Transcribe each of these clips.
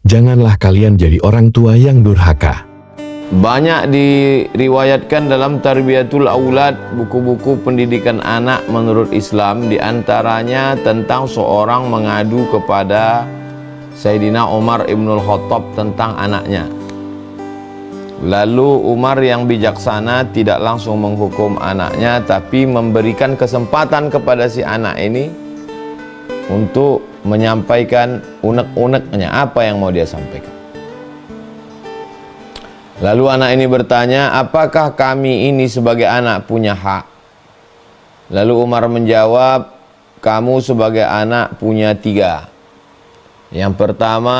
Janganlah kalian jadi orang tua yang durhaka. Banyak diriwayatkan dalam Tarbiyatul Aulad, buku-buku pendidikan anak menurut Islam, diantaranya tentang seorang mengadu kepada Sayyidina Umar Ibnul Khattab tentang anaknya. Lalu Umar yang bijaksana tidak langsung menghukum anaknya, tapi memberikan kesempatan kepada si anak ini untuk menyampaikan unek-uneknya, apa yang mau dia sampaikan. Lalu anak ini bertanya, apakah kami ini sebagai anak punya hak? Lalu Umar menjawab, kamu sebagai anak punya 3. Yang pertama,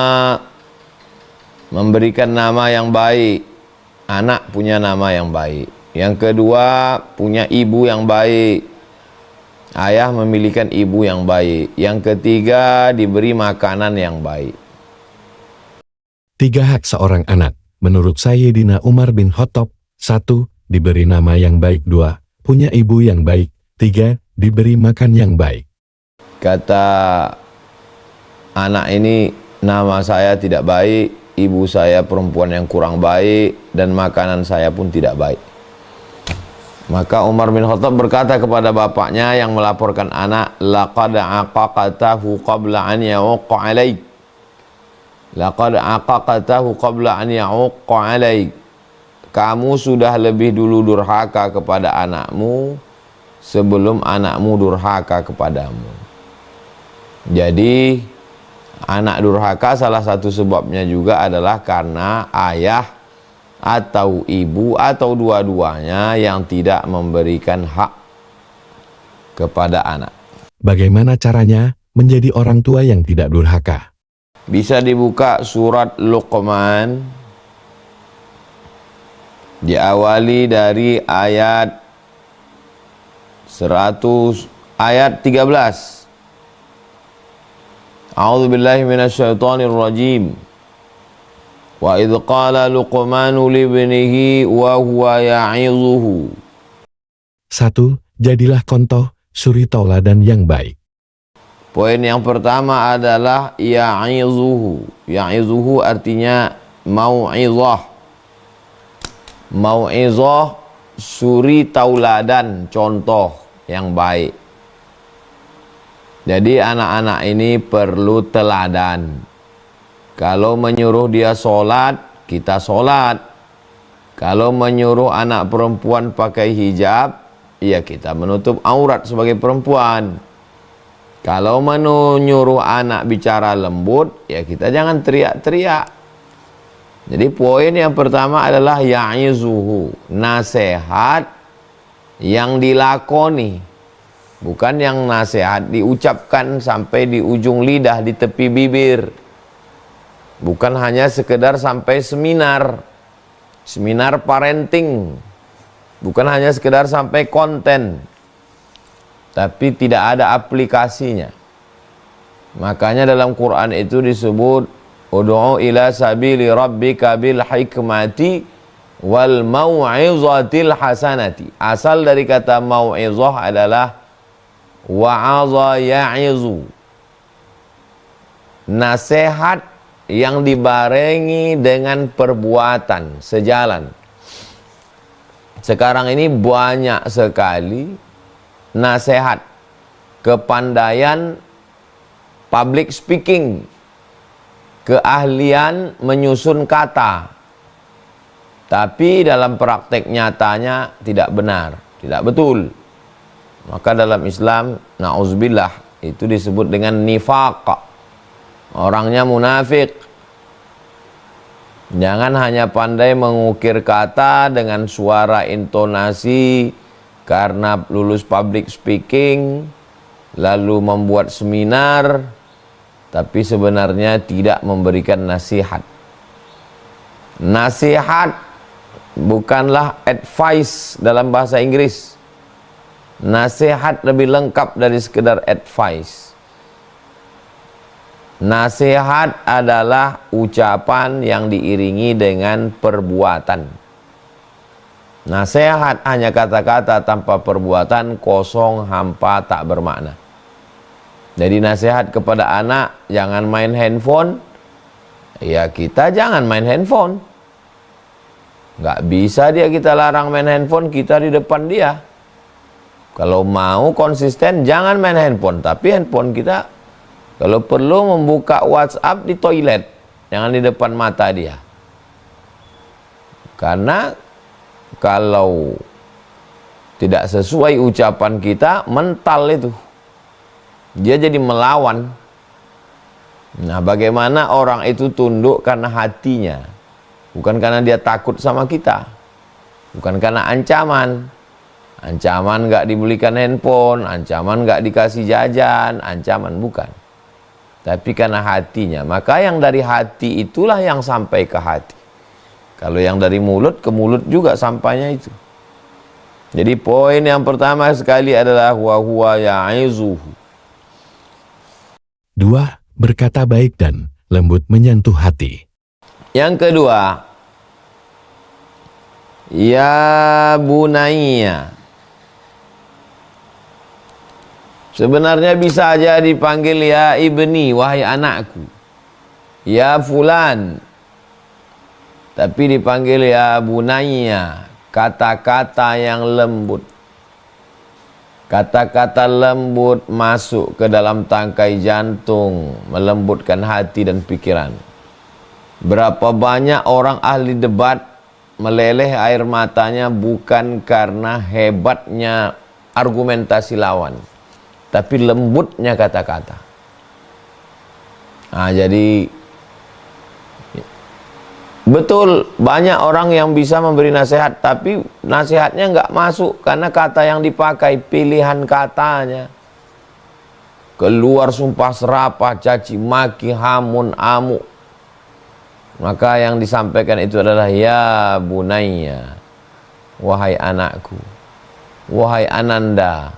memberikan nama yang baik. Anak punya nama yang baik. Yang kedua, punya ibu yang baik. Ayah memiliki ibu yang baik. Yang ketiga, diberi makanan yang baik. 3 hak seorang anak. Menurut Sayyidina Umar bin Khattab, 1. Diberi nama yang baik. 2. Punya ibu yang baik. 3. Diberi makan yang baik. Kata anak ini, nama saya tidak baik, ibu saya perempuan yang kurang baik, dan makanan saya pun tidak baik. Maka Umar bin Khattab berkata kepada bapaknya yang melaporkan anak, laqad aqaqatahu qabla an ya'uqqa 'alaik. Laqad aqaqatahu qabla an ya'uqqa 'alaik. Kamu sudah lebih dulu durhaka kepada anakmu sebelum anakmu durhaka kepadamu. Jadi anak durhaka salah satu sebabnya juga adalah karena ayah atau ibu atau dua-duanya yang tidak memberikan hak kepada anak. Bagaimana caranya menjadi orang tua yang tidak durhaka? Bisa dibuka surat Luqman, diawali dari ayat 13. A'udzu billahi minasyaitonir rajim. Wa idz qala Luqmanu libnihi wa huwa ya'izuhu. 1. Jadilah contoh suri tauladan yang baik. Poin yang pertama adalah ya'izuhu. Ya'izuhu artinya mau'izah. Mau'izah, suri tauladan, contoh yang baik. Jadi anak-anak ini perlu teladan. Kalau menyuruh dia sholat, kita sholat. Kalau menyuruh anak perempuan pakai hijab, ya kita menutup aurat sebagai perempuan. Kalau menyuruh anak bicara lembut, ya kita jangan teriak-teriak. Jadi poin yang pertama adalah ya'izuhu, nasihat yang dilakoni, bukan yang nasihat diucapkan sampai di ujung lidah, di tepi bibir. Bukan hanya sekedar sampai seminar parenting, bukan hanya sekedar sampai konten, tapi tidak ada aplikasinya. Makanya dalam Quran itu disebut ud'u ila sabili rabbika bil hikmati wal mau'izatil hasanati. Asal dari kata mau'izah adalah wa'aza ya'izu, nasihat yang dibarengi dengan perbuatan sejalan. Sekarang ini banyak sekali nasihat, kepandaian public speaking, keahlian menyusun kata, tapi dalam praktek nyatanya tidak benar, tidak betul. Maka dalam Islam, na'udzubillah, itu disebut dengan nifaq, orangnya munafik. Jangan hanya pandai mengukir kata dengan suara intonasi karena lulus public speaking, lalu membuat seminar, tapi sebenarnya tidak memberikan nasihat. Nasihat bukanlah advice dalam bahasa Inggris. Nasihat lebih lengkap dari sekedar advice. Nasihat adalah ucapan yang diiringi dengan perbuatan. Nasihat hanya kata-kata tanpa perbuatan, kosong, hampa, tak bermakna. Jadi nasihat kepada anak, jangan main handphone, Ya kita jangan main handphone. Nggak bisa kita larang main handphone, kita di depan dia. Kalau mau konsisten jangan main handphone, tapi handphone kita kalau perlu membuka WhatsApp di toilet, jangan di depan mata dia. Karena kalau tidak sesuai ucapan kita, mental itu. Dia jadi melawan. Nah, bagaimana orang itu tunduk karena hatinya, bukan karena dia takut sama kita, bukan karena ancaman. Ancaman nggak dibelikan handphone, ancaman nggak dikasih jajan, ancaman bukan. Tapi karena hatinya. Maka yang dari hati itulah yang sampai ke hati. Kalau yang dari mulut ke mulut juga sampainya itu. Jadi poin yang pertama sekali adalah wa huwa ya'izuhu. 2. Berkata baik dan lembut menyentuh hati. Yang kedua, ya bunayya. Sebenarnya bisa aja dipanggil ya ibni, wahai anakku. Ya fulan. Tapi dipanggil ya bunayya, kata-kata yang lembut. Kata-kata lembut masuk ke dalam tangkai jantung, melembutkan hati dan pikiran. Berapa banyak orang ahli debat meleleh air matanya bukan karena hebatnya argumentasi lawan, tapi lembutnya kata-kata. Nah, jadi betul banyak orang yang bisa memberi nasihat, tapi nasihatnya nggak masuk karena kata yang dipakai, pilihan katanya. Keluar sumpah serapah, caci maki, hamun, amuk. Maka yang disampaikan itu adalah ya bunayya, wahai anakku, wahai ananda,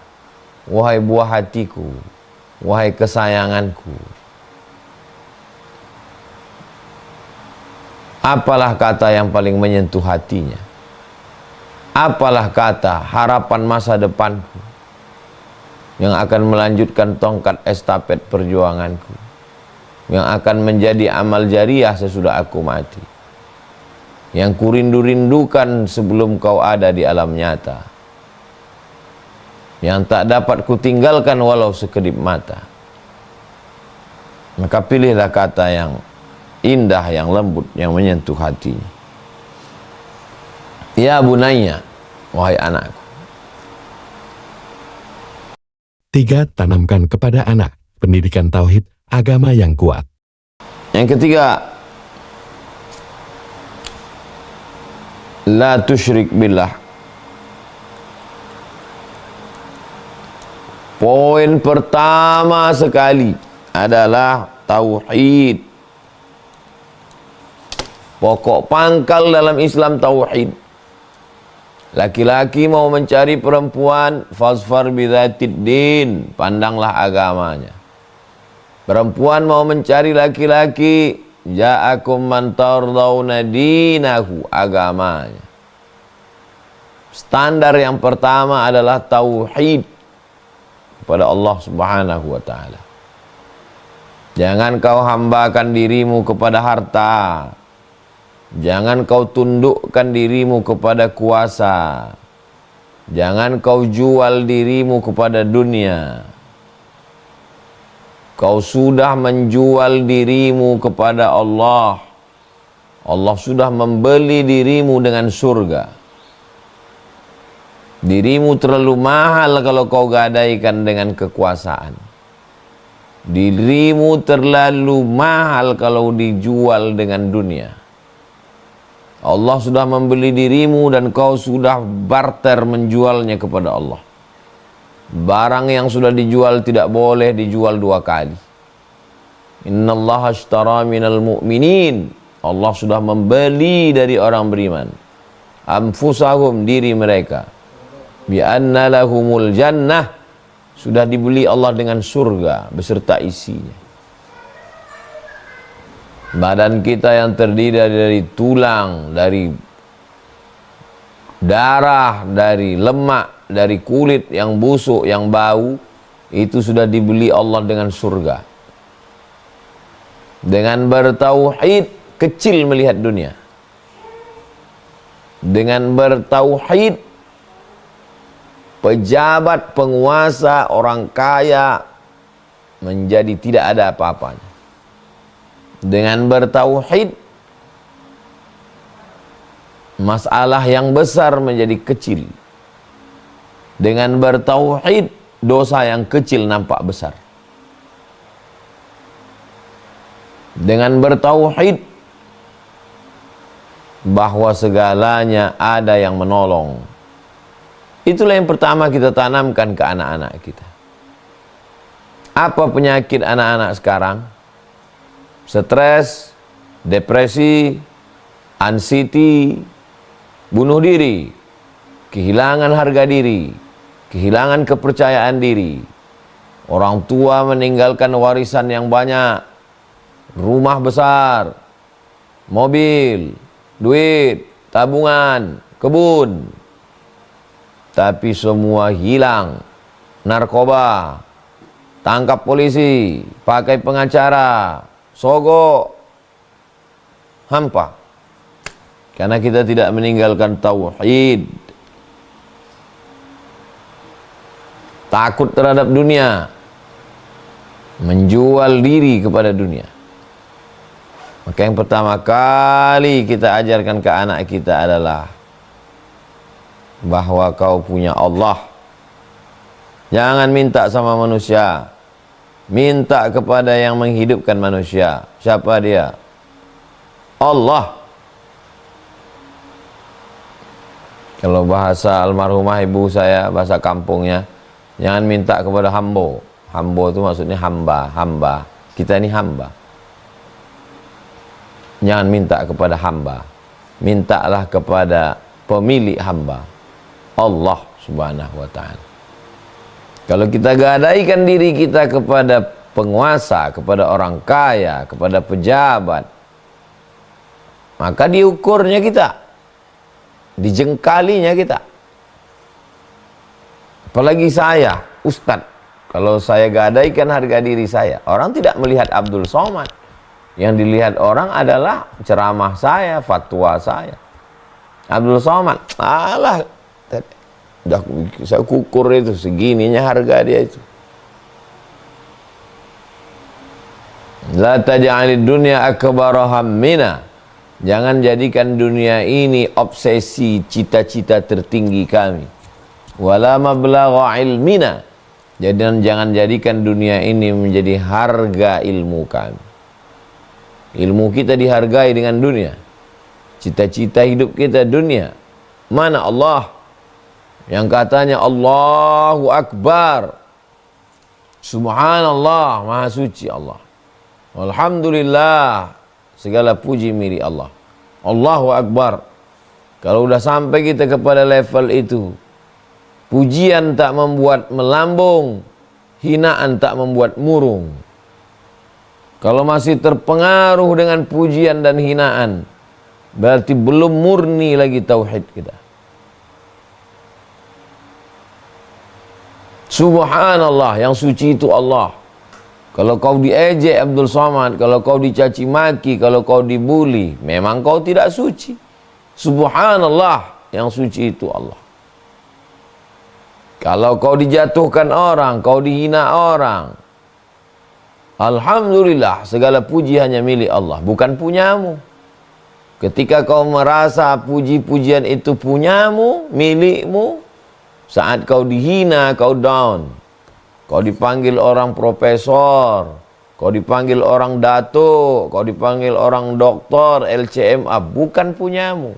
wahai buah hatiku, wahai kesayanganku. Apalah kata yang paling menyentuh hatinya? Apalah kata harapan masa depanku yang akan melanjutkan tongkat estafet perjuanganku, yang akan menjadi amal jariah sesudah aku mati, yang kurindu-rindukan sebelum kau ada di alam nyata, yang tak dapat kutinggalkan walau sekedip mata. Maka pilihlah kata yang indah, yang lembut, yang menyentuh hatinya. Ya bunayya, wahai anakku. 3. Tanamkan kepada anak pendidikan tauhid agama yang kuat. Yang ketiga, la tusyrik billah. Poin pertama sekali adalah tauhid. Pokok pangkal dalam Islam tauhid. Laki-laki mau mencari perempuan, fasfar bidzatid din, pandanglah agamanya. Perempuan mau mencari laki-laki, ja'akum man tardawna dinahu, agamanya. Standar yang pertama adalah tauhid kepada Allah Subhanahu wa taala. Jangan kau hambakan dirimu kepada harta. Jangan kau tundukkan dirimu kepada kuasa. Jangan kau jual dirimu kepada dunia. Kau sudah menjual dirimu kepada Allah. Allah sudah membeli dirimu dengan surga. Dirimu terlalu mahal kalau kau gadaikan dengan kekuasaan. Dirimu terlalu mahal kalau dijual dengan dunia. Allah sudah membeli dirimu dan kau sudah barter menjualnya kepada Allah. Barang yang sudah dijual tidak boleh dijual dua kali. Innallaha ashtara minal mu'minin. Allah sudah membeli dari orang beriman. Anfusahum, diri mereka. Bi anna lahumul jannah. Sudah dibeli Allah dengan surga beserta isinya. Badan kita yang terdiri dari tulang, dari darah, dari lemak, dari kulit yang busuk, yang bau, itu sudah dibeli Allah dengan surga. Dengan bertauhid, kecil melihat dunia. Dengan bertauhid, pejabat, penguasa, orang kaya menjadi tidak ada apa-apanya. Dengan bertauhid, masalah yang besar menjadi kecil. Dengan bertauhid, dosa yang kecil nampak besar. Dengan bertauhid, bahwa segalanya ada yang menolong. Itulah yang pertama kita tanamkan ke anak-anak kita. Apa penyakit anak-anak sekarang? Stres, depresi, anxiety, bunuh diri, kehilangan harga diri, kehilangan kepercayaan diri. Orang tua meninggalkan warisan yang banyak, rumah besar, mobil, duit, tabungan, kebun. Tapi semua hilang. Narkoba, tangkap polisi, pakai pengacara, sogok, hampa. Karena kita tidak meninggalkan tauhid. Takut terhadap dunia, menjual diri kepada dunia. Maka yang pertama kali kita ajarkan ke anak kita adalah bahwa kau punya Allah. Jangan minta sama manusia, minta kepada yang menghidupkan manusia. Siapa dia? Allah. Kalau bahasa almarhumah ibu saya, bahasa kampungnya, jangan minta kepada hambo. Hambo itu maksudnya hamba, hamba. Kita ini hamba. Jangan minta kepada hamba. Mintalah kepada pemilik hamba, Allah Subhanahu wa ta'ala. Kalau kita gadaikan diri kita kepada penguasa, kepada orang kaya, kepada pejabat, maka diukurnya kita, dijengkalinya kita. Apalagi saya, Ustadz, kalau saya gadaikan harga diri saya, orang tidak melihat Abdul Somad. Yang dilihat orang adalah ceramah saya, fatwa saya. Abdul Somad, alah, udah saya kukur itu, segininya harga dia itu. La taj'alid dunya akbara hammina. Jangan jadikan dunia ini obsesi, cita-cita tertinggi kami. Wala mablagha ilmina. Jadi jangan jadikan dunia ini menjadi harga ilmu kami. Ilmu kita dihargai dengan dunia. Cita-cita hidup kita dunia. Mana Allah? Yang katanya Allahu Akbar. Subhanallah, Maha Suci Allah. Alhamdulillah, segala puji milik Allah. Allahu Akbar. Kalau udah sampai kita kepada level itu, pujian tak membuat melambung, hinaan tak membuat murung. Kalau masih terpengaruh dengan pujian dan hinaan, berarti belum murni lagi tauhid kita. Subhanallah, yang suci itu Allah. Kalau kau diejek Abdul Somad, kalau kau dicaci maki, kalau kau dibuli, memang kau tidak suci. Subhanallah, yang suci itu Allah. Kalau kau dijatuhkan orang, kau dihina orang, alhamdulillah, segala puji hanya milik Allah, bukan punyamu. Ketika kau merasa puji-pujian itu punyamu, milikmu, saat kau dihina, kau down, kau dipanggil orang profesor, kau dipanggil orang datuk, kau dipanggil orang doktor, LCMA, bukan punyamu.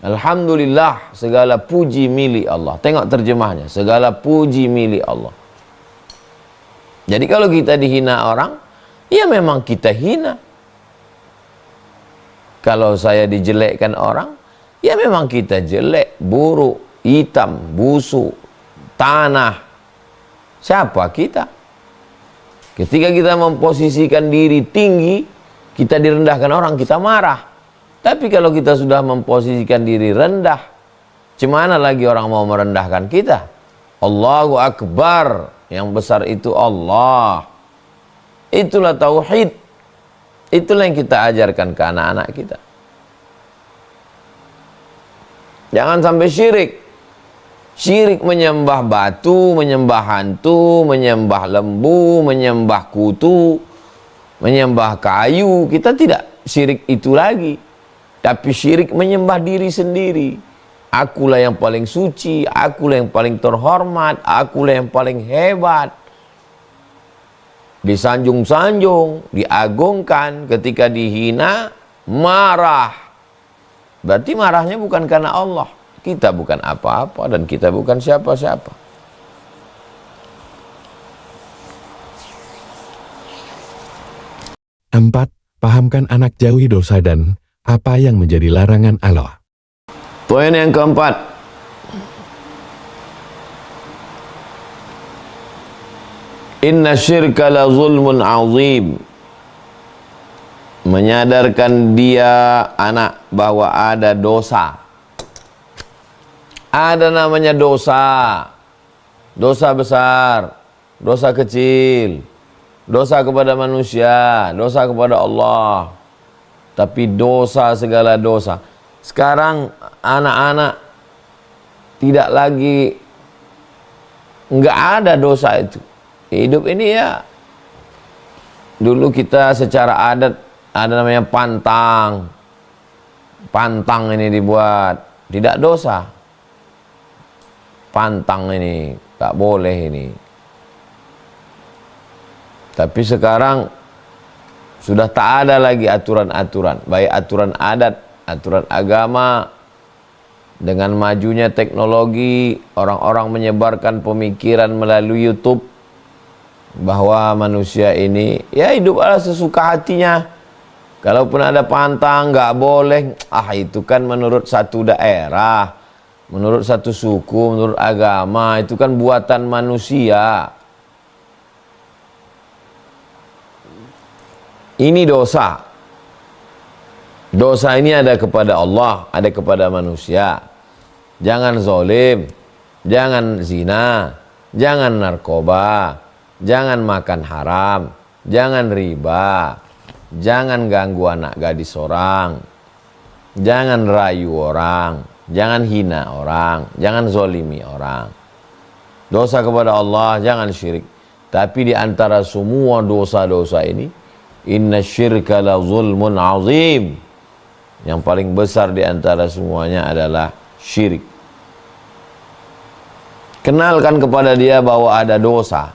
Alhamdulillah, segala puji milik Allah. Tengok terjemahnya, segala puji milik Allah. Jadi kalau kita dihina orang, ya memang kita hina. Kalau saya dijelekkan orang, ya memang kita jelek, buruk, hitam, busuk, tanah. Siapa kita? Ketika kita memposisikan diri tinggi, kita direndahkan orang, kita marah. Tapi kalau kita sudah memposisikan diri rendah, cemana lagi orang mau merendahkan kita? Allahu Akbar, yang besar itu Allah. Itulah tauhid. Itulah yang kita ajarkan ke anak-anak kita. Jangan sampai syirik. Syirik menyembah batu, menyembah hantu, menyembah lembu, menyembah kutu, menyembah kayu. Kita tidak syirik itu lagi. Tapi syirik menyembah diri sendiri. Akulah yang paling suci, akulah yang paling terhormat, akulah yang paling hebat. Disanjung-sanjung, diagungkan, ketika dihina, marah. Berarti marahnya bukan karena Allah. Kita bukan apa-apa dan kita bukan siapa-siapa. Empat, pahamkan anak jauhi dosa dan apa yang menjadi larangan Allah. Poin yang keempat. Inna syirka la zulmun azim. Menyadarkan dia anak bahwa ada dosa. Ada namanya dosa. Dosa besar, dosa kecil, dosa kepada manusia, dosa kepada Allah. Tapi dosa, segala dosa. Sekarang anak-anak tidak lagi, nggak ada dosa itu. Hidup ini ya, dulu kita secara adat ada namanya pantang. Pantang ini dibuat, tidak dosa. Pantang ini, tak boleh ini. Tapi sekarang sudah tak ada lagi aturan-aturan, baik aturan adat, aturan agama. Dengan majunya teknologi, orang-orang menyebarkan pemikiran melalui YouTube bahwa manusia ini ya hiduplah sesuka hatinya. Kalaupun ada pantang, nggak boleh. Itu kan menurut satu daerah, menurut satu suku, menurut agama, itu kan buatan manusia. Ini dosa. Dosa ini ada kepada Allah, ada kepada manusia. Jangan zalim, jangan zina, jangan narkoba, jangan makan haram, jangan riba, jangan ganggu anak gadis orang, jangan rayu orang, jangan hina orang, jangan zolimi orang. Dosa kepada Allah, jangan syirik. Tapi di antara semua dosa-dosa ini, inna syirka la zulmun azim. Yang paling besar di antara semuanya adalah syirik. Kenalkan kepada dia bahwa ada dosa.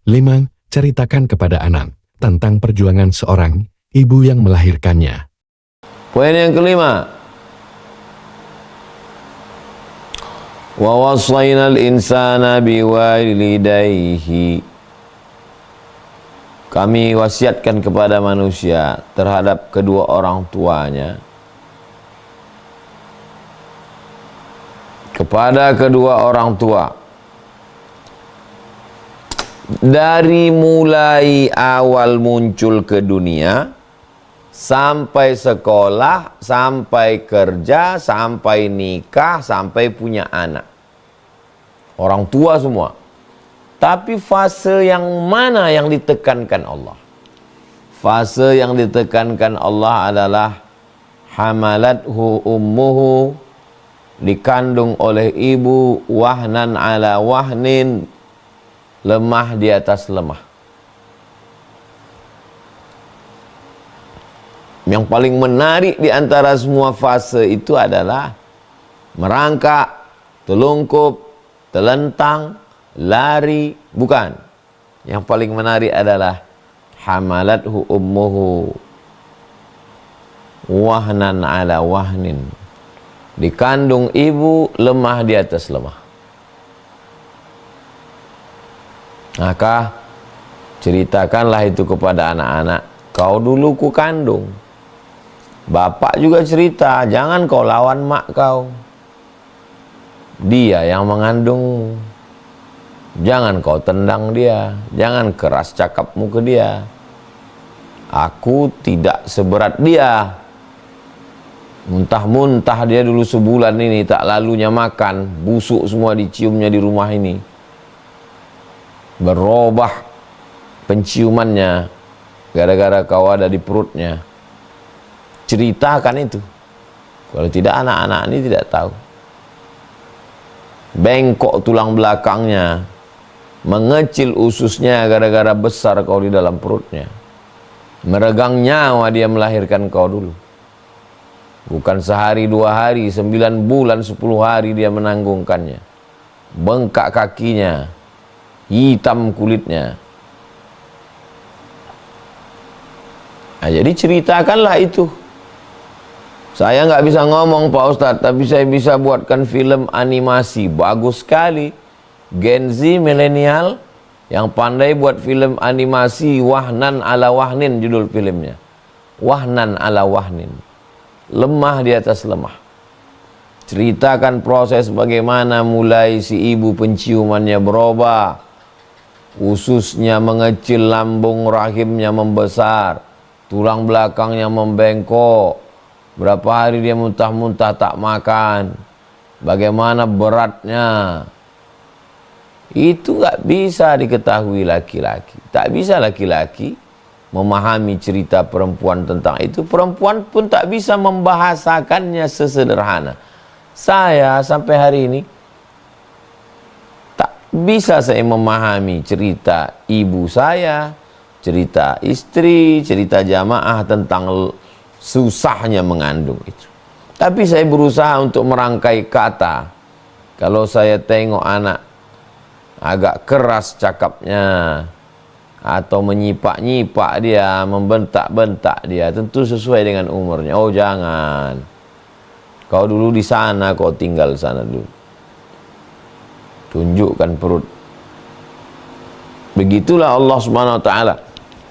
Lima, ceritakan kepada anak tentang perjuangan seorang ibu yang melahirkannya. Poin yang kelima. Wa wassaynal insana biwalidayhi. Kami wasiatkan kepada manusia terhadap kedua orang tuanya. Kepada kedua orang tua. Dari mulai awal muncul ke dunia, sampai sekolah, sampai kerja, sampai nikah, sampai punya anak. Orang tua semua. Tapi fase yang mana yang ditekankan Allah? Fase yang ditekankan Allah adalah hamalathu ummuhu, dikandung oleh ibu, wahnan ala wahnin, lemah di atas lemah. Yang paling menarik di antara semua fase itu adalah merangkak, telungkup, telentang, lari, bukan. Yang paling menarik adalah hamalathu ummuhu wahnan ala wahnin, dikandung ibu, lemah di atas lemah. Maka ceritakanlah itu kepada anak-anak. Kau dulu ku kandung. Bapak juga cerita, jangan kau lawan mak kau. Dia yang mengandungmu. Jangan kau tendang dia. Jangan keras cakapmu ke dia. Aku tidak seberat dia. Muntah-muntah dia dulu sebulan ini, tak lalunya makan. Busuk semua diciumnya di rumah ini. berubah penciumannya gara-gara kau ada di perutnya. Ceritakan itu. Kalau tidak, anak-anak ini tidak tahu. Bengkok tulang belakangnya, mengecil ususnya gara-gara besar kau di dalam perutnya. Meregang nyawa dia melahirkan kau dulu. Bukan sehari, 2 hari, 9 bulan, 10 hari dia menanggungkannya. Bengkak kakinya, hitam kulitnya. Nah, jadi ceritakanlah itu. Saya nggak bisa ngomong Pak Ustadz, tapi saya bisa buatkan film animasi. Bagus sekali. Gen Z, milenial, yang pandai buat film animasi. Wahnan ala wahnin judul filmnya. Wahnan ala wahnin. Lemah di atas lemah. Ceritakan proses bagaimana mulai si ibu penciumannya berubah, ususnya mengecil, lambung rahimnya membesar, tulang belakangnya membengkok, berapa hari dia muntah-muntah tak makan, bagaimana beratnya. Itu gak bisa diketahui laki-laki. Tak bisa laki-laki memahami cerita perempuan tentang itu. Perempuan pun tak bisa membahasakannya sesederhana. Saya sampai hari ini tak bisa saya memahami cerita ibu saya, cerita istri, cerita jamaah tentang susahnya mengandung itu. Tapi saya berusaha untuk merangkai kata. Kalau saya tengok anak agak keras cakapnya, atau menyipak-nyipak dia, membentak-bentak dia, tentu sesuai dengan umurnya. Oh jangan, kau dulu di sana, kau tinggal di sana dulu, tunjukkan perut. Begitulah Allah Subhanahu wa taala.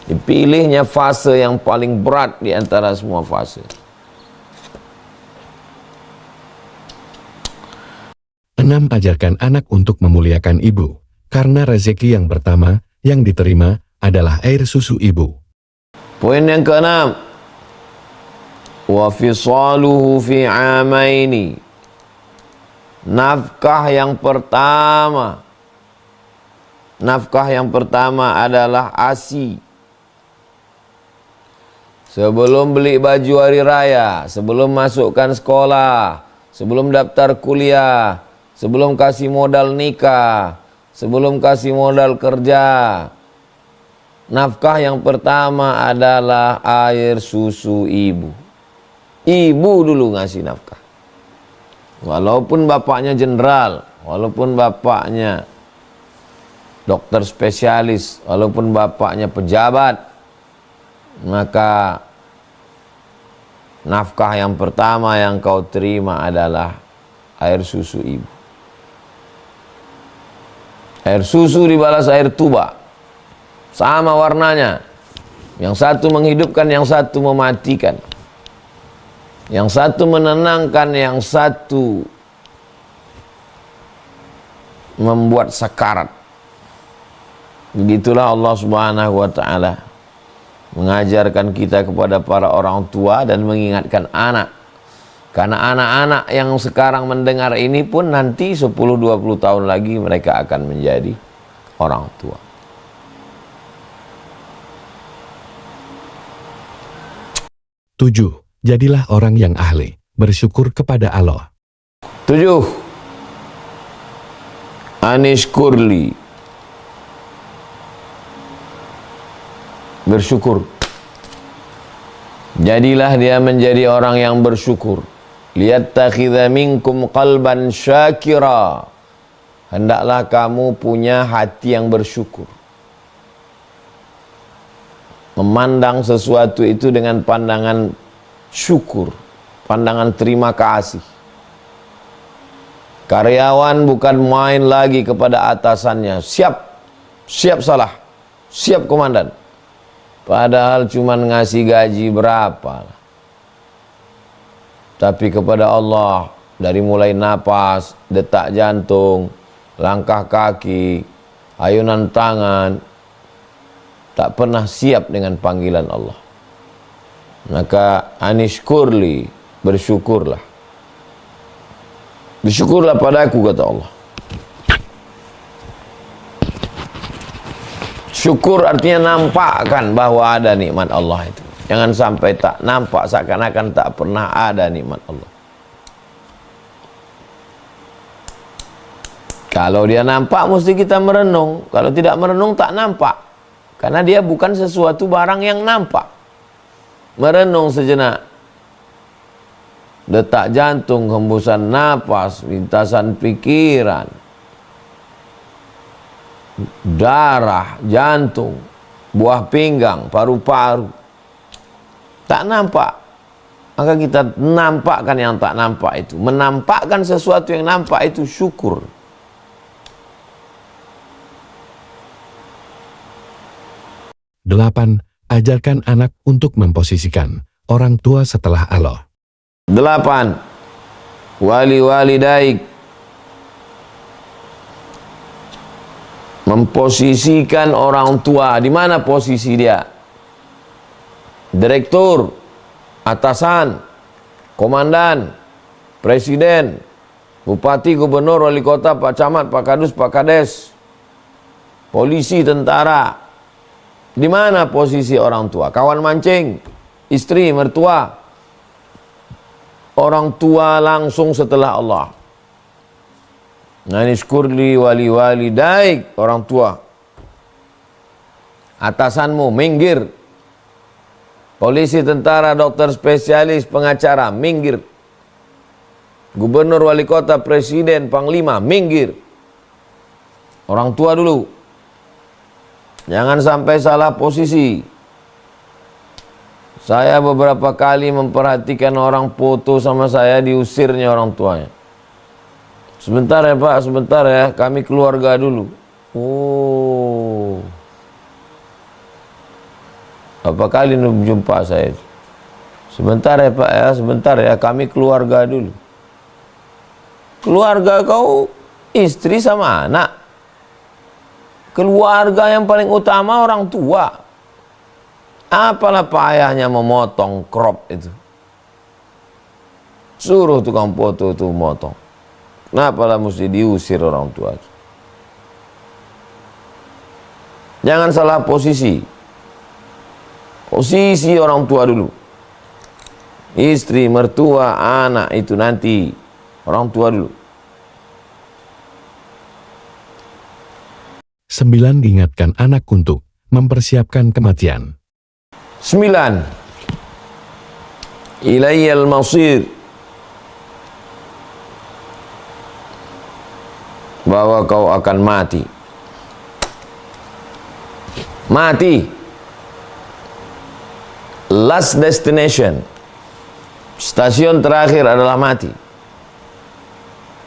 Dipilihnya fase yang paling berat di antara semua fase. 6. Ajarkan anak untuk memuliakan ibu, karena rezeki yang pertama yang diterima adalah air susu ibu. Poin yang ke-6, wa fisaluhu fi amaini. Nafkah yang pertama adalah ASI. Sebelum beli baju hari raya, sebelum masukkan sekolah, sebelum daftar kuliah, sebelum kasih modal nikah, sebelum kasih modal kerja, nafkah yang pertama adalah air susu ibu. Ibu dulu ngasih nafkah. Walaupun bapaknya jenderal, walaupun bapaknya dokter spesialis, walaupun bapaknya pejabat, maka nafkah yang pertama yang kau terima adalah air susu ibu. Air susu dibalas air tuba, sama warnanya. Yang satu menghidupkan, yang satu mematikan. Yang satu menenangkan, yang satu membuat sakarat. Begitulah Allah Subhanahu wa taala mengajarkan kita kepada para orang tua dan mengingatkan anak. Karena anak-anak yang sekarang mendengar ini pun nanti 10-20 tahun lagi mereka akan menjadi orang tua. 7. Jadilah orang yang ahli bersyukur kepada Allah. 7. Anishkurli. Bersyukur. Jadilah dia menjadi orang yang bersyukur. Liyattakhidha minkum qalban syakira. Hendaklah kamu punya hati yang bersyukur. Memandang sesuatu itu dengan pandangan syukur, pandangan terima kasih. Karyawan bukan main lagi kepada atasannya, siap salah, siap komandan. Padahal cuman ngasih gaji berapa. Tapi kepada Allah, dari mulai napas, detak jantung, langkah kaki, ayunan tangan, tak pernah siap dengan panggilan Allah. Maka anishkurli, bersyukurlah. Bersyukurlah padaku, kata Allah. Syukur artinya nampakkan bahwa ada nikmat Allah itu. Jangan sampai tak nampak, seakan-akan tak pernah ada nikmat Allah. Kalau dia nampak, mesti kita merenung. Kalau tidak merenung, tak nampak. Karena dia bukan sesuatu barang yang nampak. Merenung sejenak. Detak jantung, hembusan napas, lintasan pikiran, darah, jantung, buah pinggang, paru-paru. Tak nampak. Maka kita nampakkan yang tak nampak itu. Menampakkan sesuatu yang nampak itu syukur. Delapan, ajarkan anak untuk memposisikan orang tua setelah Allah. 8. Wali-walidaik, memposisikan orang tua. Di mana posisi dia? Direktur, atasan, komandan, presiden, bupati, gubernur, wali kota, pak camat, pak kadus, pak kades, polisi, tentara. Di mana posisi orang tua? Kawan mancing, istri, mertua. Orang tua langsung setelah Allah. Nah, ini syukurli wali daik, orang tua. Atasanmu, minggir. Polisi, tentara, dokter, spesialis, pengacara, minggir. Gubernur, wali kota, presiden, panglima, minggir. Orang tua dulu. Jangan sampai salah posisi. Saya beberapa kali memperhatikan orang foto sama saya, diusirnya orang tuanya. Sebentar ya Pak, sebentar ya, kami keluarga dulu. Oh. Berapa kali jumpa saya. Sebentar ya Pak ya, sebentar ya, kami keluarga dulu. Keluarga kau istri sama anak. Keluarga yang paling utama orang tua. Apalah payahnya memotong crop itu. Suruh tukang foto itu motong. Kenapalah mesti diusir orang tua itu. Jangan salah posisi. Posisi orang tua dulu. Istri, mertua, anak itu nanti. Orang tua dulu. 9. Diingatkan anak untuk mempersiapkan kematian. 9. Ilayyal masir, bahwa kau akan mati. Mati. Last destination. Stasiun terakhir adalah mati.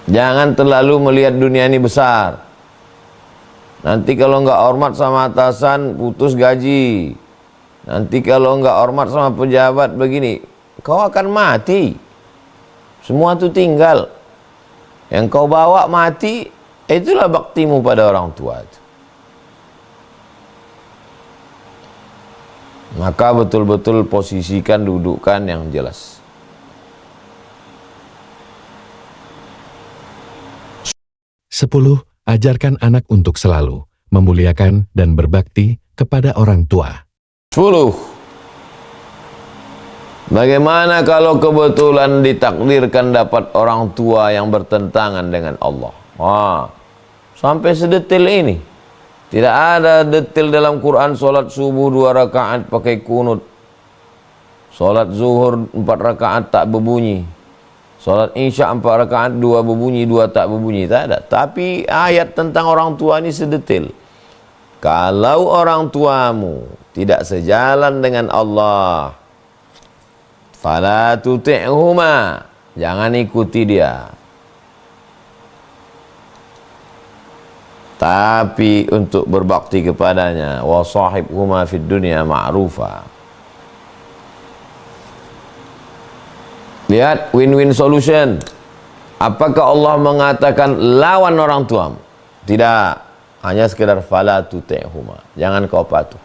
Jangan terlalu melihat dunia ini besar. Nanti kalau enggak hormat sama atasan, putus gaji. Nanti kalau enggak hormat sama pejabat begini, kau akan mati. Semua itu tinggal. Yang kau bawa mati, itulah baktimu pada orang tua itu. Maka betul-betul posisikan, dudukkan yang jelas. 10. Ajarkan anak untuk selalu memuliakan dan berbakti kepada orang tua. 10. Bagaimana kalau kebetulan ditakdirkan dapat orang tua yang bertentangan dengan Allah? Sampai sedetil ini. Tidak ada detail dalam Quran solat subuh 2 rakaat pakai kunut. Solat zuhur 4 rakaat tak berbunyi. Solat isya 4 rakaat 2 berbunyi, 2 tak berbunyi. Tak ada. Tapi ayat tentang orang tua ini sedetil. Kalau orang tuamu tidak sejalan dengan Allah, fala tuti'huma, jangan ikuti dia. Tapi untuk berbakti kepadanya, wa sahibhuma fid dunya ma'rufa. Lihat win-win solution. Apakah Allah mengatakan lawan orang tuamu? Tidak. Hanya sekedar fala tuti'huma, jangan kau patuh.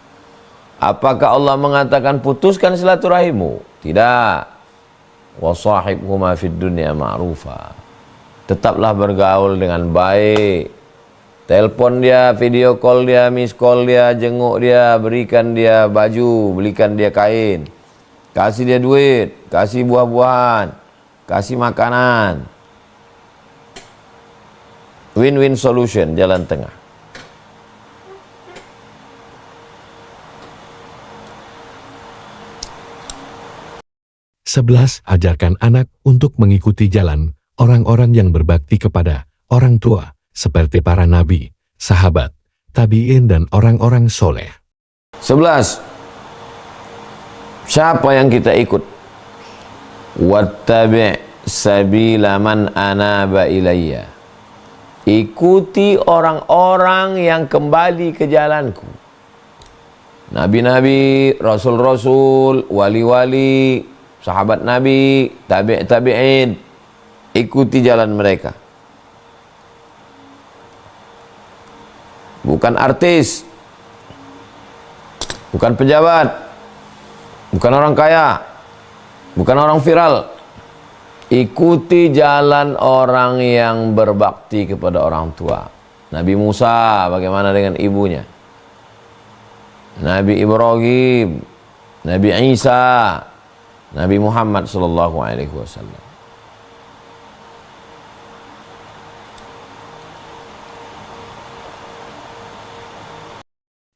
Apakah Allah mengatakan putuskan silaturahimmu? Tidak. Wa sahibhuma fid dunya ma'rufa. Tetaplah bergaul dengan baik. Telepon dia, video call dia, miss call dia, jenguk dia, berikan dia baju, belikan dia kain. Kasih dia duit, kasih buah-buahan, kasih makanan. Win-win solution, jalan tengah. Sebelas, ajarkan anak untuk mengikuti jalan orang-orang yang berbakti kepada orang tua, seperti para nabi, sahabat, tabi'in, dan orang-orang soleh. 11. Siapa yang kita ikut? Wattabi' sabila man anaba ilayya. Ikuti orang-orang yang kembali ke jalanku. Nabi-nabi, rasul-rasul, wali-wali, sahabat nabi, tabi'in. Ikuti jalan mereka. Bukan artis, bukan pejabat, bukan orang kaya, bukan orang viral. Ikuti jalan orang yang berbakti kepada orang tua. Nabi Musa bagaimana dengan ibunya? Nabi Ibrahim, Nabi Isa, Nabi Muhammad sallallahu alaihi wasallam.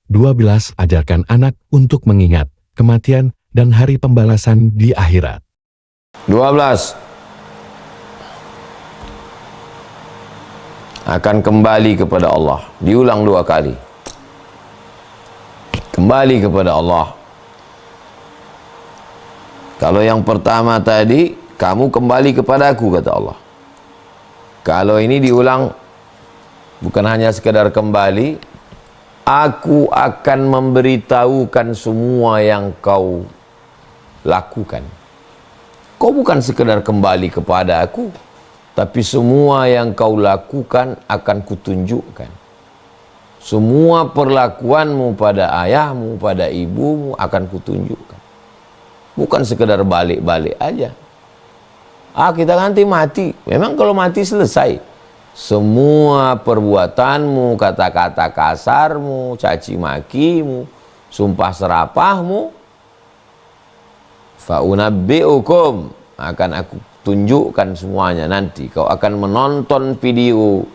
Dua belas, ajarkan anak untuk mengingat kematian dan hari pembalasan di akhirat. 12. Akan kembali kepada Allah. Diulang 2 kali. Kembali kepada Allah. Kalau yang pertama tadi, kamu kembali kepada aku, kata Allah. Kalau ini diulang, bukan hanya sekadar kembali, aku akan memberitahukan semua yang kau lakukan. Kau bukan sekadar kembali kepada aku, tapi semua yang kau lakukan akan kutunjukkan. Semua perlakuanmu pada ayahmu, pada ibumu akan kutunjukkan. Bukan sekadar balik-balik aja. Kita nanti mati. Memang kalau mati selesai. Semua perbuatanmu, kata-kata kasarmu, caci makimu, sumpah serapahmu, fa'unabbi'ukum, akan aku tunjukkan semuanya nanti. Kau akan menonton video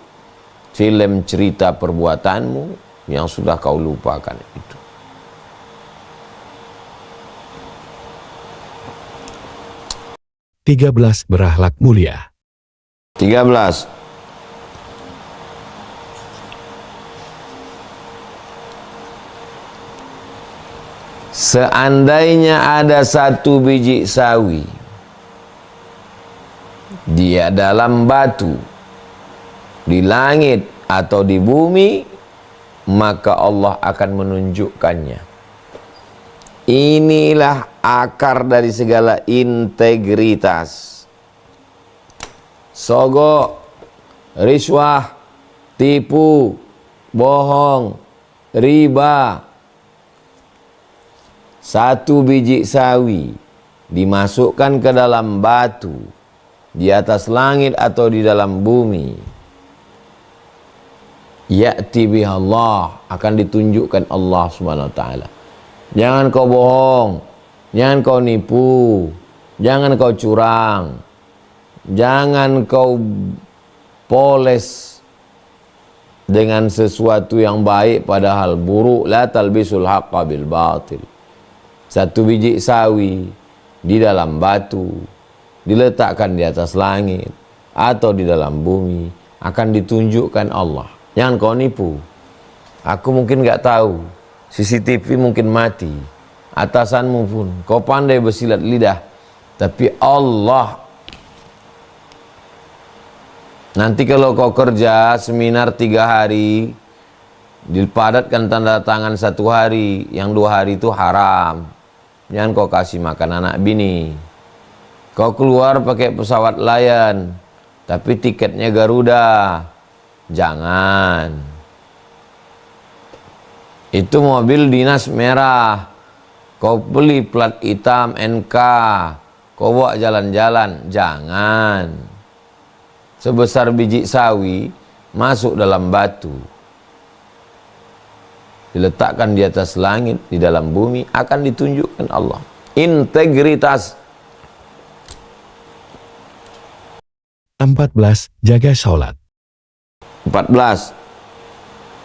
film cerita perbuatanmu yang sudah kau lupakan itu. Tiga belas, berakhlak mulia. 13. Seandainya ada 1 biji sawi dia dalam batu, di langit atau di bumi, maka Allah akan menunjukkannya. Inilah akar dari segala integritas. Sogok, riswah, tipu, bohong, riba. 1 biji sawi dimasukkan ke dalam batu, di atas langit atau di dalam bumi, ya'ti bihallah, akan ditunjukkan Allah subhanahu wa ta'ala. Jangan kau bohong, jangan kau nipu, jangan kau curang, jangan kau poles dengan sesuatu yang baik padahal buruk. La talbisul haqqa bil batil. 1 biji sawi di dalam batu, diletakkan di atas langit atau di dalam bumi, akan ditunjukkan Allah. Jangan kau nipu. Aku mungkin nggak tahu, CCTV mungkin mati, atasanmu pun, kau pandai bersilat lidah, tapi Allah. Nanti kalau kau kerja seminar 3 hari, dipadatkan tanda tangan 1 hari, yang 2 hari itu haram. Jangan kau kasih makan anak bini. Kau keluar pakai pesawat Lion, tapi tiketnya Garuda. Jangan. Itu mobil dinas merah, kau beli plat hitam NK, kau bawa jalan-jalan. Jangan. Sebesar biji sawi masuk dalam batu, diletakkan di atas langit, di dalam bumi, akan ditunjukkan Allah. Integritas. 14. Jaga sholat. 14.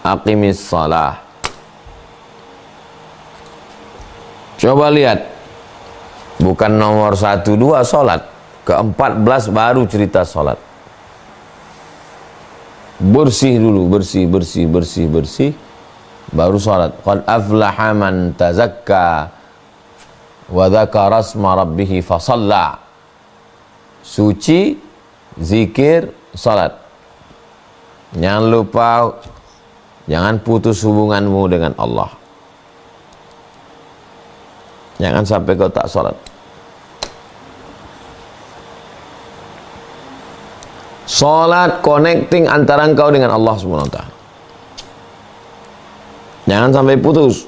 Aqimis shalah. Coba lihat, bukan nomor 1, 2 sholat, ke-14 baru cerita sholat. Bersih dulu, bersih, baru sholat. Qad aflaha man tazakka wa dzakara asma rabbih fasalla. Suci, zikir, sholat. Jangan lupa, jangan putus hubunganmu dengan Allah. Jangan sampai kau tak sholat. Sholat connecting antara engkau dengan Allah SWT. Jangan sampai putus.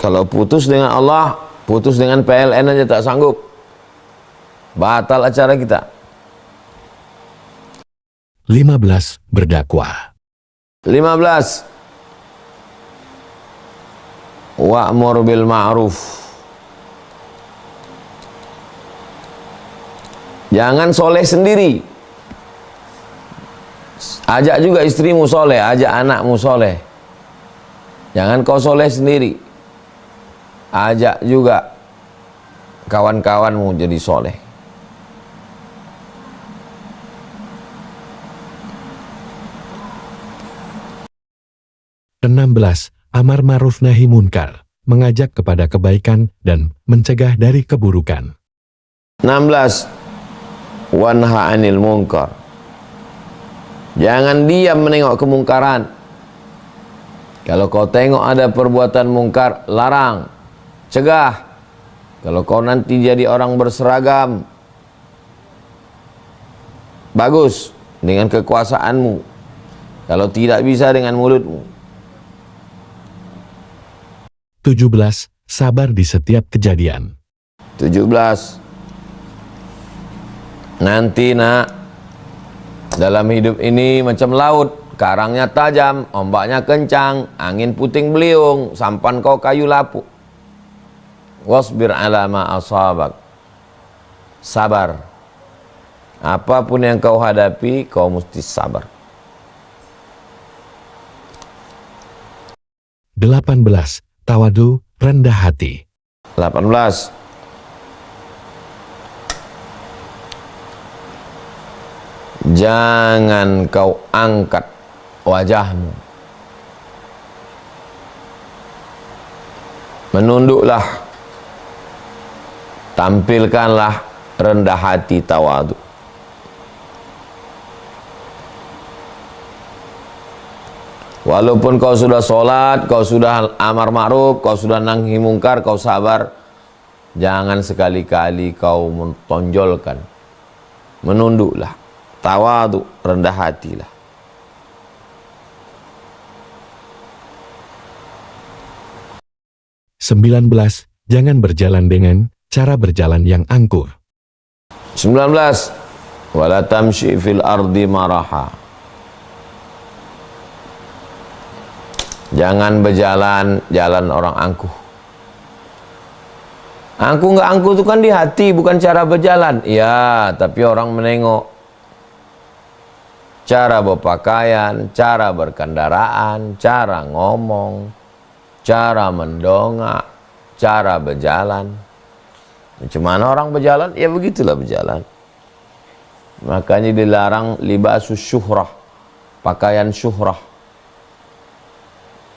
Kalau putus dengan Allah, putus dengan PLN aja tak sanggup. Batal acara kita. 15. Berdakwah. 15. Wa'mur bil ma'ruf. Jangan soleh sendiri. Ajak juga istrimu soleh, ajak anakmu soleh. Jangan kau soleh sendiri. Ajak juga kawan-kawanmu jadi soleh. Ke-16. Amar ma'ruf nahi munkar. Mengajak kepada kebaikan dan mencegah dari keburukan. 16. Wanha 'anil munkar. Jangan diam menengok kemungkaran. Kalau kau tengok ada perbuatan mungkar, larang, cegah. Kalau kau nanti jadi orang berseragam, bagus dengan kekuasaanmu. Kalau tidak bisa dengan mulutmu. 17. Sabar di setiap kejadian. 17. Nanti nak, dalam hidup ini macam laut, karangnya tajam, ombaknya kencang, angin puting beliung, sampan kau kayu lapuk. Wasbir ala ma asabak. Sabar. Apapun yang kau hadapi, kau mesti sabar. 18. Tawadu, rendah hati. 18. Jangan kau angkat wajahmu. Menunduklah. Tampilkanlah rendah hati, tawadu. Walaupun kau sudah sholat, kau sudah amar ma'ruf, kau sudah nahi mungkar, kau sabar, jangan sekali-kali kau mentonjolkan. Menunduklah. Tawadu, rendah hatilah. 19. Jangan berjalan dengan cara berjalan yang angkuh. 19. Wala tamshi fil ardi maraha. Jangan berjalan jalan orang angkuh. Angkuh nggak angkuh itu kan di hati, bukan cara berjalan. Ya, tapi orang menengok. Cara berpakaian, cara berkendaraan, cara ngomong, cara mendongak, cara berjalan. Macam mana orang berjalan? Ya begitulah berjalan. Makanya dilarang libasus syuhrah, pakaian syuhrah.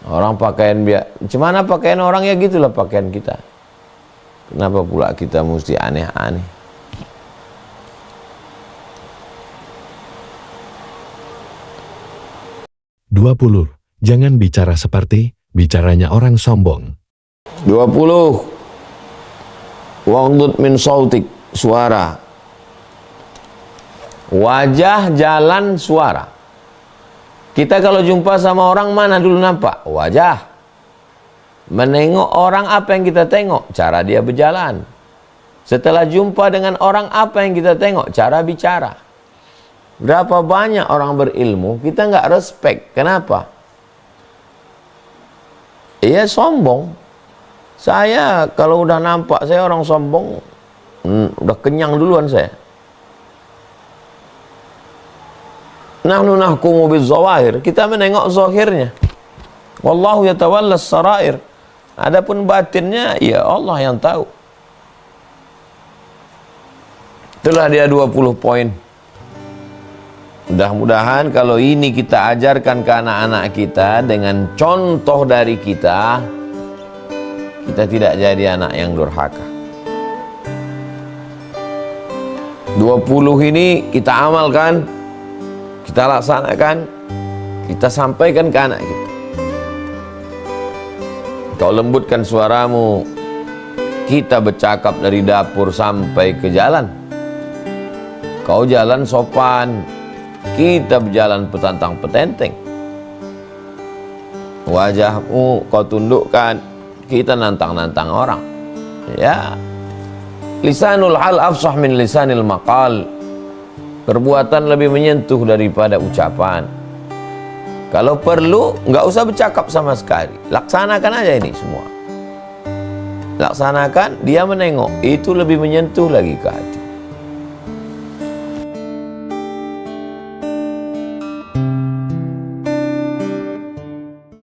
Orang pakaian macam mana pakaian orang, ya gitulah pakaian kita. Kenapa pula kita mesti aneh-aneh? 20. Jangan bicara seperti bicaranya orang sombong. 20. Waghdud min sautik, suara. Wajah, jalan, suara. Kita kalau jumpa sama orang, mana dulu nampak? Wajah. Menengok orang, apa yang kita tengok? Cara dia berjalan. Setelah jumpa dengan orang, apa yang kita tengok? Cara bicara. Berapa banyak orang berilmu, kita nggak respect. Kenapa? Iya, sombong. Saya kalau udah nampak saya orang sombong, udah kenyang duluan saya. Nahnu nahkumu bizawahir, kita menengok zahirnya. Wallahu yatawallas sarair. Adapun batinnya, ya Allah yang tahu. Itulah dia 20 poin. Mudah-mudahan kalau ini kita ajarkan ke anak-anak kita dengan contoh dari kita tidak jadi anak yang durhaka. 20 ini kita amalkan, kita laksanakan, kita sampaikan ke anak kita. Kau lembutkan suaramu, kita bercakap dari dapur sampai ke jalan. Kau jalan sopan, kita berjalan petantang petenteng. Wajahmu kau tundukkan, kita nantang-nantang orang. Ya, lisanul hal afsah min lisanil maqal. Perbuatan lebih menyentuh daripada ucapan. Kalau perlu, nggak usah bercakap sama sekali. Laksanakan aja ini semua. Laksanakan, dia menengok. Itu lebih menyentuh lagi ke hati.